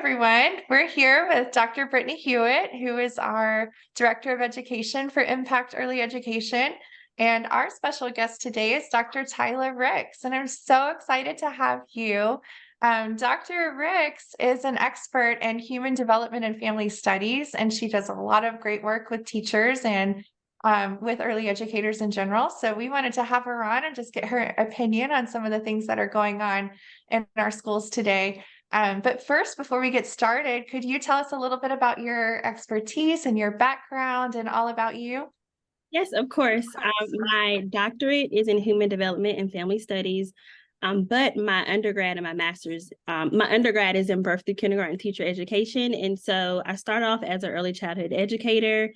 everyone. We're here with Dr. Brittany Hewett, who is our Director of Education for Impact Early Education. And our special guest today is Dr. Tyla Ricks. And I'm so excited to have you. Dr. Ricks is an expert in human development and family studies, and she does a lot of great work with teachers and with early educators in general. So we wanted to have her on and just get her opinion on some of the things that are going on in our schools today. But first, before we get started, could you tell us a little bit about your expertise and your background and all about you? Yes, of course. My doctorate is in human development and family studies, but my undergrad and my undergrad is in birth through kindergarten teacher education. And so I started off as an early childhood educator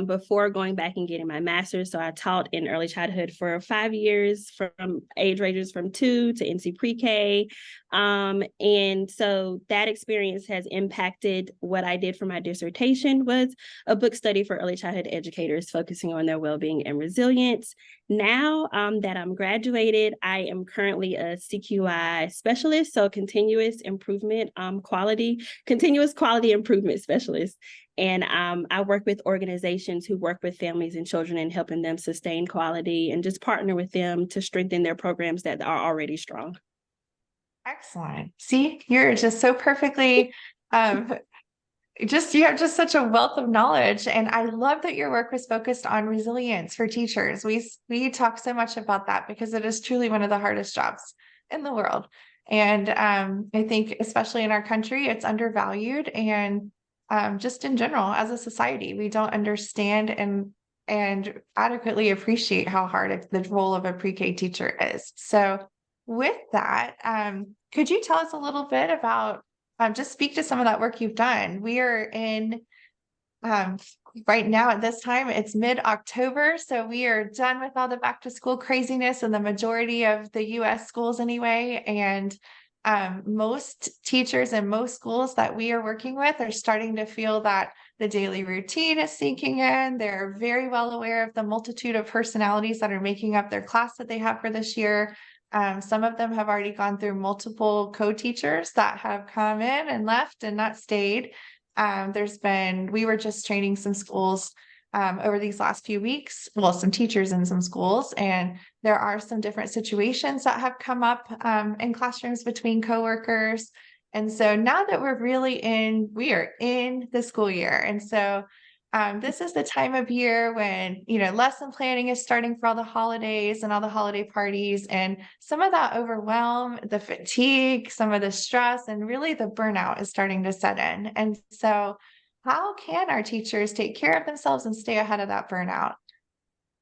before going back and getting my master's. So I taught in early childhood for 5 years from age ranges from 2 to NC pre-K. And so that experience has impacted what I did for my dissertation was a book study for early childhood educators focusing on their well-being and resilience. Now that I'm graduated, I am currently a CQI specialist, so continuous quality improvement specialist. And I work with organizations who work with families and children and helping them sustain quality and just partner with them to strengthen their programs that are already strong. Excellent. See, you're just so perfectly, um, you have just such a wealth of knowledge. And I love that your work was focused on resilience for teachers. We talk so much about that because it is truly one of the hardest jobs in the world. And I think, especially in our country, it's undervalued. And just in general, as a society, we don't understand and adequately appreciate how hard the role of a pre-K teacher is. So with that, could you tell us a little bit about just speak to some of that work you've done? We are in um, right now at this time, it's mid-October, so we are done with all the back to school craziness in the majority of the US schools anyway. And most teachers in most schools that we are working with are starting to feel that the daily routine is sinking in. They're very well aware of the multitude of personalities that are making up their class that they have for this year. Some of them have already gone through multiple co-teachers that have come in and left and not stayed. We were just training some schools over these last few weeks, well, some teachers in some schools, and there are some different situations that have come up in classrooms between coworkers. And so now that we are in the school year. And so this is the time of year when, lesson planning is starting for all the holidays and all the holiday parties, and some of that overwhelm, the fatigue, some of the stress, and really the burnout is starting to set in. And so how can our teachers take care of themselves and stay ahead of that burnout?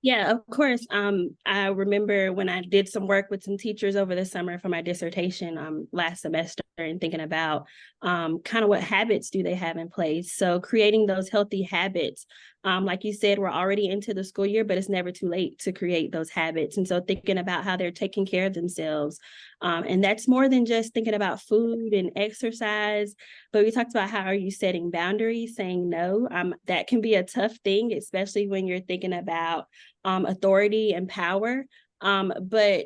Yeah, of course. I remember when I did some work with some teachers over the summer for my dissertation last semester and thinking about kind of what habits do they have in place. So creating those healthy habits. Like you said, we're already into the school year, but it's never too late to create those habits. And so thinking about how they're taking care of themselves. And that's more than just thinking about food and exercise, but we talked about how are you setting boundaries, saying no. That can be a tough thing, especially when you're thinking about authority and power. But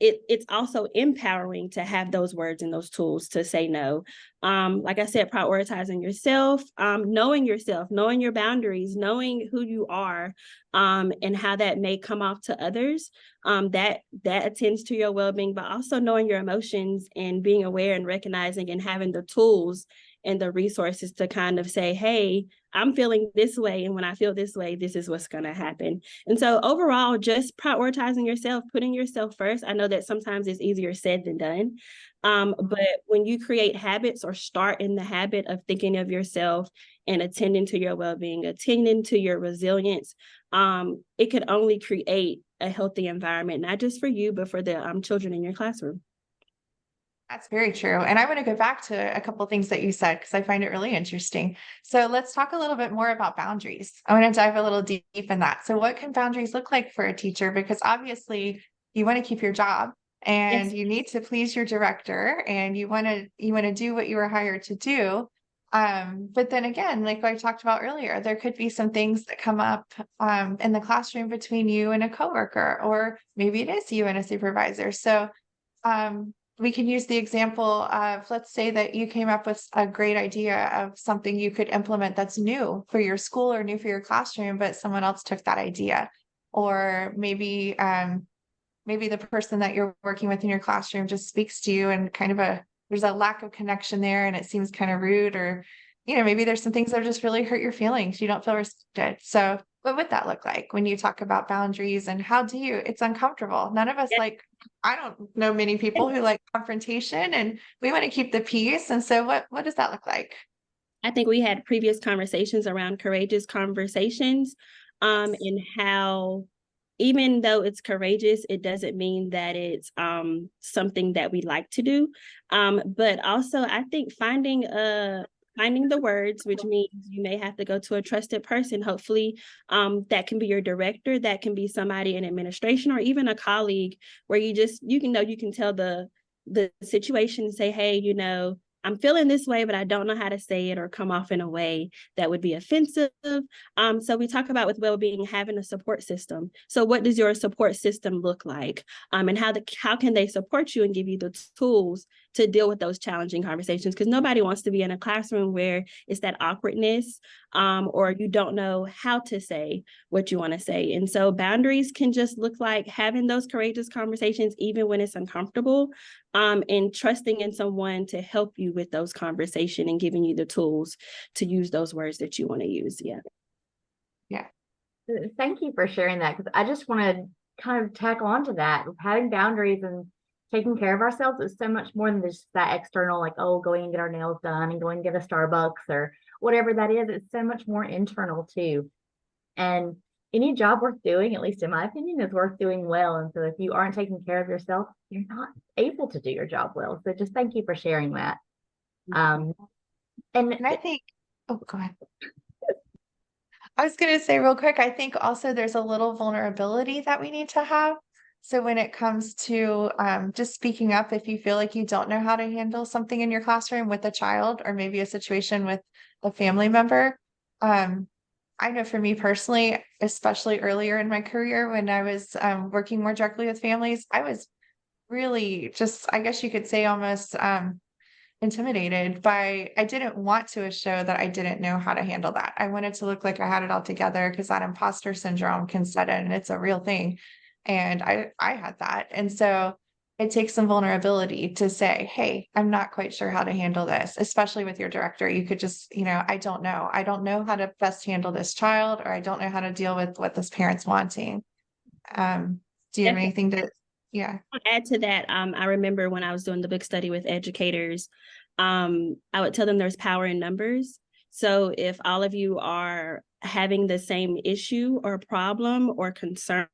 it's also empowering to have those words and those tools to say no. Like I said, prioritizing yourself, knowing your boundaries, knowing who you are, and how that may come off to others. That attends to your well-being, but also knowing your emotions and being aware and recognizing and having the tools and the resources to kind of say, hey, I'm feeling this way. And when I feel this way, this is what's going to happen. And so overall, just prioritizing yourself, putting yourself first. I know that sometimes it's easier said than done. But when you create habits or start in the habit of thinking of yourself and attending to your well-being, attending to your resilience, it could only create a healthy environment, not just for you, but for the children in your classroom. That's very true. And I want to go back to a couple of things that you said because I find it really interesting. So let's talk a little bit more about boundaries. I want to dive a little deep in that. So what can boundaries look like for a teacher? Because obviously you want to keep your job and Yes. you need to please your director and you want to do what you were hired to do. But then again, like I talked about earlier, there could be some things that come up in the classroom between you and a coworker, or maybe it is you and a supervisor. So we can use the example of, let's say that you came up with a great idea of something you could implement that's new for your school or new for your classroom, but someone else took that idea. Or maybe the person that you're working with in your classroom just speaks to you and there's a lack of connection there and it seems kind of rude, or maybe there's some things that just really hurt your feelings. You don't feel respected. So what would that look like when you talk about boundaries, and how do you, it's uncomfortable. None of us I don't know many people who like confrontation, and we want to keep the peace. And so what does that look like? I think we had previous conversations around courageous conversations, and how even though it's courageous, it doesn't mean that it's something that we like to do. But also, I think finding the words, which means you may have to go to a trusted person. Hopefully, that can be your director, that can be somebody in administration, or even a colleague, where you can tell the situation and say, hey, I'm feeling this way, but I don't know how to say it or come off in a way that would be offensive. So we talk about with well-being, having a support system. So what does your support system look like? And how can they support you and give you the tools to deal with those challenging conversations? Because nobody wants to be in a classroom where it's that awkwardness, or you don't know how to say what you want to say. And so boundaries can just look like having those courageous conversations, even when it's uncomfortable, and trusting in someone to help you with those conversations and giving you the tools to use those words that you want to use. Yeah. Yeah. Thank you for sharing that, because I just want to kind of tack on to that. Having boundaries and taking care of ourselves is so much more than just that external, like, oh, going and get our nails done and going and get a Starbucks or whatever that is. It's so much more internal too. And any job worth doing, at least in my opinion, is worth doing well. And so if you aren't taking care of yourself, you're not able to do your job well. So just thank you for sharing that. And I think, oh, go ahead. I was going to say real quick, I think also there's a little vulnerability that we need to have. So when it comes to just speaking up, if you feel like you don't know how to handle something in your classroom with a child, or maybe a situation with a family member, I know for me personally, especially earlier in my career, when I was working more directly with families, I was really just, I guess you could say, almost intimidated by, I didn't want to show that I didn't know how to handle that. I wanted to look like I had it all together, because that imposter syndrome can set in, and it's a real thing. And I had that. And so it takes some vulnerability to say, hey, I'm not quite sure how to handle this, especially with your director. You could just, I don't know. I don't know how to best handle this child, or I don't know how to deal with what this parent's wanting. Do you have anything to, yeah. Add to that, I remember when I was doing the book study with educators, I would tell them there's power in numbers. So if all of you are having the same issue or problem or concern,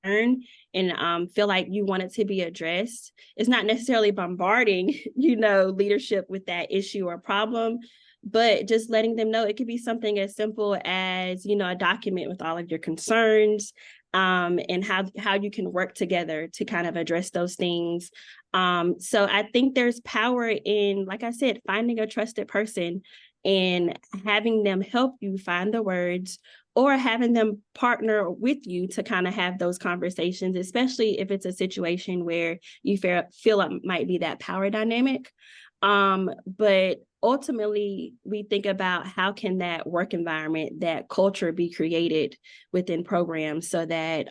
and feel like you want it to be addressed, it's not necessarily bombarding, leadership with that issue or problem, but just letting them know it could be something as simple as, a document with all of your concerns, and how you can work together to kind of address those things. So I think there's power in, like I said, finding a trusted person and having them help you find the words, or having them partner with you to kind of have those conversations, especially if it's a situation where you feel it might be that power dynamic. But ultimately, we think about how can that work environment, that culture be created within programs so that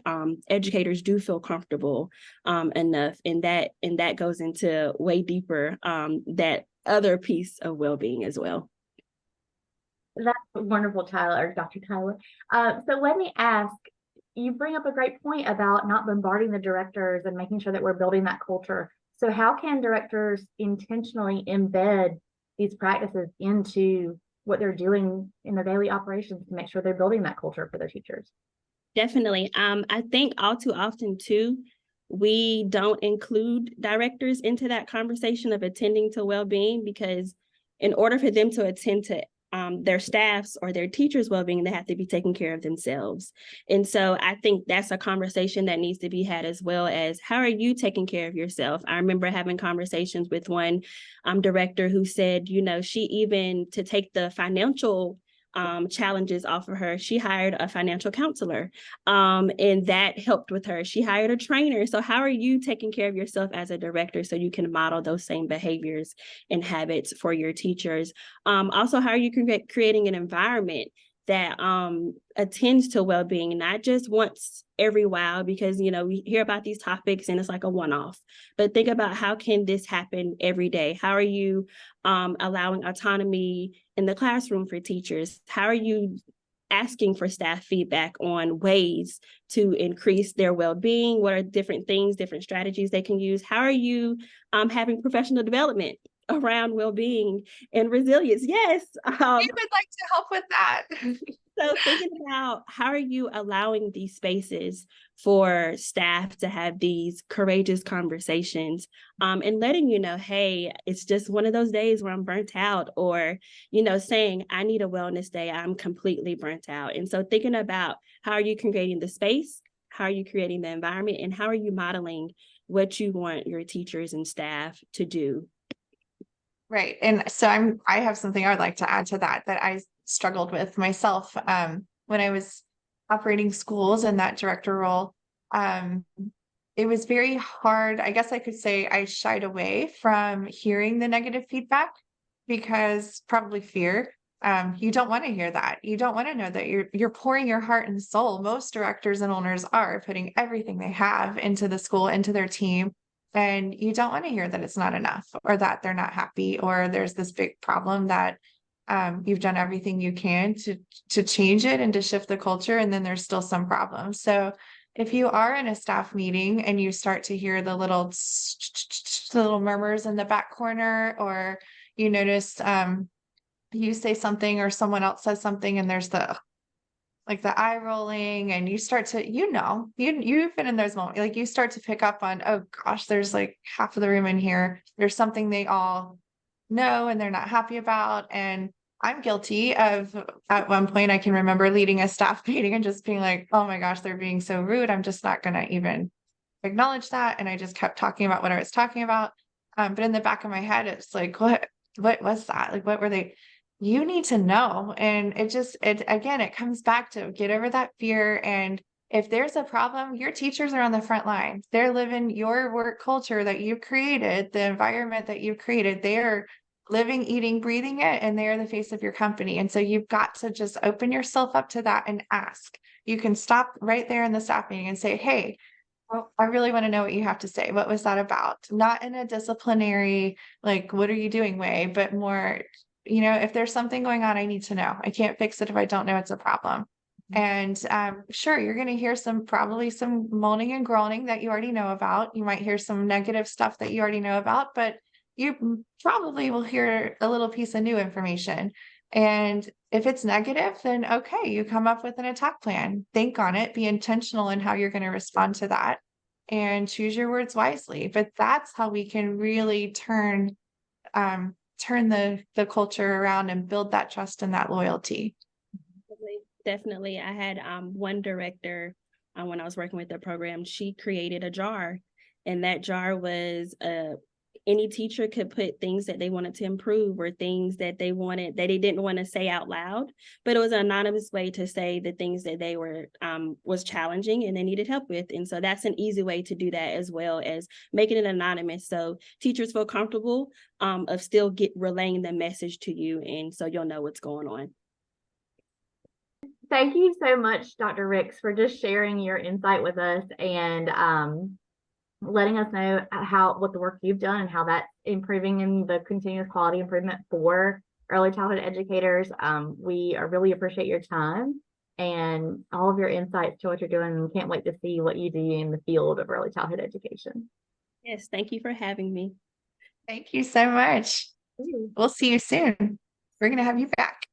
educators do feel comfortable enough. And that goes into way deeper, that other piece of well-being as well. That's wonderful, Dr. Tyla. So let me ask, you bring up a great point about not bombarding the directors and making sure that we're building that culture. So how can directors intentionally embed these practices into what they're doing in their daily operations to make sure they're building that culture for their teachers? Definitely. I think all too often too, we don't include directors into that conversation of attending to well-being, because in order for them to attend to their staff's or their teachers' well-being, they have to be taking care of themselves. And so I think that's a conversation that needs to be had, as well as, how are you taking care of yourself? I remember having conversations with one director who said, she even, to take the financial challenges off of her, she hired a financial counselor, and that helped with her. She hired a trainer. So how are you taking care of yourself as a director so you can model those same behaviors and habits for your teachers? Also, how are you creating an environment that attends to well-being, not just once every while, because we hear about these topics and it's like a one-off, but think about how can this happen every day? How are you allowing autonomy in the classroom for teachers? How are you asking for staff feedback on ways to increase their well-being? What are different things, different strategies they can use? How are you having professional development around well-being and resilience? Yes. We would like to help with that. So thinking about how are you allowing these spaces for staff to have these courageous conversations, and letting hey, it's just one of those days where I'm burnt out, or, saying I need a wellness day, I'm completely burnt out. And so thinking about how are you creating the space, how are you creating the environment, and how are you modeling what you want your teachers and staff to do. Right. And so I have something I would like to add to that I struggled with myself when I was operating schools in that director role. It was very hard. I guess I could say I shied away from hearing the negative feedback because probably fear. You don't want to hear that. You don't want to know that you're pouring your heart and soul. Most directors and owners are putting everything they have into the school, into their team. And you don't want to hear that it's not enough, or that they're not happy, or there's this big problem that you've done everything you can to change it and to shift the culture, and then there's still some problems. So if you are in a staff meeting and you start to hear the little murmurs in the back corner, or you notice you say something or someone else says something and there's the eye rolling, and you start to, you've been in those moments, like you start to pick up on, oh gosh, there's like half of the room in here, there's something they all know and they're not happy about. And I'm guilty of, at one point, I can remember leading a staff meeting and just being like, oh my gosh, they're being so rude, I'm just not going to even acknowledge that. And I just kept talking about what I was talking about. But in the back of my head, it's like, what was that? Like, what were they? You need to know. And it comes back to get over that fear. And if there's a problem, your teachers are on the front line. They're living your work culture that you created, the environment that you created. They're living, eating, breathing it, and they're the face of your company. And so you've got to just open yourself up to that and ask. You can stop right there in the staff meeting and say, hey, I really want to know what you have to say. What was that about? Not in a disciplinary, like, what are you doing way, but more, if there's something going on, I need to know. I can't fix it if I don't know it's a problem. And sure, you're going to hear probably some moaning and groaning that you already know about. You might hear some negative stuff that you already know about, but you probably will hear a little piece of new information. And if it's negative, then okay, you come up with an attack plan, think on it, be intentional in how you're going to respond to that, and choose your words wisely. But that's how we can really turn the culture around and build that trust and that loyalty. Definitely. I had one director when I was working with the program, she created a jar, and that jar was any teacher could put things that they wanted to improve, or things that they didn't want to say out loud, but it was an anonymous way to say the things that they were was challenging and they needed help with. And so that's an easy way to do that, as well as making it anonymous, so teachers feel comfortable of still relaying the message to you, and so you'll know what's going on. Thank you so much, Dr. Ricks, for just sharing your insight with us, and letting us know what the work you've done and how that's improving in the continuous quality improvement for early childhood educators. We really appreciate your time and all of your insights to what you're doing, and can't wait to see what you do in the field of early childhood education. Yes, thank you for having me. Thank you so much. We'll see you soon. We're going to have you back.